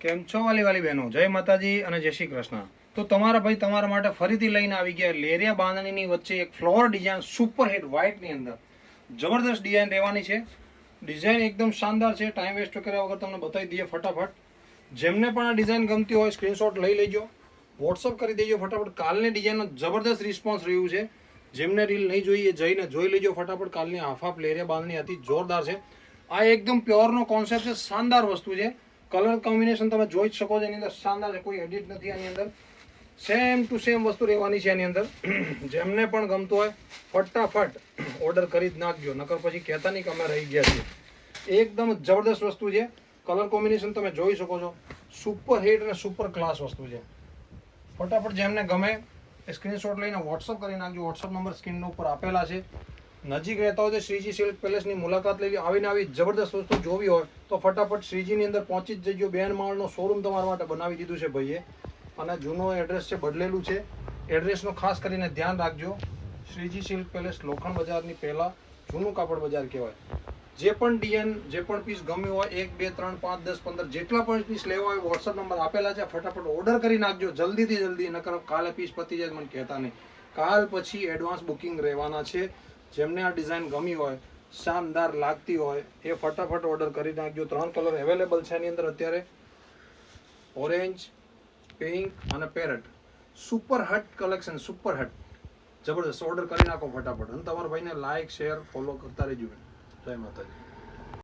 કેમ છો વાલી બહેનો? જય માતાજી અને જય શ્રી કૃષ્ણ. તો તમારા ભાઈ તમારા માટે ફરીથી લઈને આવી ગયા લેરિયા બાંધણીની વચ્ચે એક ફ્લોર ડિઝાઇન સુપર હિટ વ્હાઇટની અંદર જબરદસ્ત ડિઝાઇન રહેવાની છે. ડિઝાઇન એકદમ શાનદાર છે. ટાઈમ વેસ્ટ કર્યા વગર તમને બતાવી દઈએ ફટાફટ. જેમને પણ આ ડિઝાઇન ગમતી હોય સ્ક્રીનશોટ લઈ લેજો, વોટ્સઅપ કરી દેજો ફટાફટ. કાલની ડિઝાઇનનો જબરદસ્ત રિસ્પોન્સ રહ્યું છે. જેમને રીલ નહીં જોઈએ જઈને જોઈ લેજો ફટાફટ. કાલની હાફ લેરિયા બાંધણી હતી, જોરદાર છે. આ એકદમ પ્યોરનો કોન્સેપ્ટ છે, શાનદાર વસ્તુ છે. કલર કોમ્બિનેશન તમે જોઈ જ શકો છો, એની અંદર શાનદાર છે, કોઈ એડિટ નથી આની અંદર. સેમ ટુ સેમ વસ્તુ રહેવાની છે આની અંદર. જેમને પણ ગમતું હોય ફટાફટ ઓર્ડર કરી જ નાખજો, નકર પછી કહેતા નહીં કે અમે રહી ગયા છીએ. એકદમ જબરદસ્ત વસ્તુ છે. કલર કોમ્બિનેશન તમે જોઈ શકો છો, સુપર હિટ અને સુપર ક્લાસ વસ્તુ છે. ફટાફટ જેમને ગમે એ સ્ક્રીનશોટ લઈને વોટ્સઅપ કરી નાખજો. વોટ્સઅપ નંબર સ્ક્રીન ઉપર આપેલા છે. નજીક રહેતા હોય તો શ્રીજી સિલ્ક પેલેસની મુલાકાત લેવી. આવીને આવી જબરદસ્ત વસ્તુ જોવી હોય તો ફટાફટ શ્રીજીની અંદર પહોંચી જ જજો. બેન માળનો શોરૂમ તમારા માટે બનાવી દીધું છે ભાઈએ, અને જૂનો એડ્રેસ છે, બદલેલું છે. એડ્રેસનો ખાસ કરીને ધ્યાન રાખજો. શ્રીજી સિલ્ક પેલેસ લોખંડ બજારની પહેલાં જૂનું કાપડ બજાર કહેવાય. જે પણ ડિઝાઇન જે પણ પીસ ગમ્યું હોય 1 2 3 5 10 15 જેટલા પણ પીસ લેવા હોય વોટ્સઅપ નંબર આપેલા છે. ફટાફટ ઓર્ડર કરી નાખજો જલ્દીથી જલ્દી, નકર કાલે પીસ પતી જાય મને કહેતા નહીં. કાલ પછી એડવાન્સ બુકિંગ રહેવાના છે. જેમને આ ડિઝાઇન ગમી હોય, શાનદાર લાગતી હોય એ ફટાફટ ઓર્ડર કરી નાખજો. 3 કલર અવેલેબલ છે એની અંદર અત્યારે, ઓરેન્જ, પિંક અને પેરેટ. સુપર હટ કલેક્શન, સુપર હટ જબરદસ્ત. ઓર્ડર કરી નાખો ફટાફટ અને તમારા ભાઈને લાઈક શેર ફોલો કરતા રહેજો. જય માતાજી.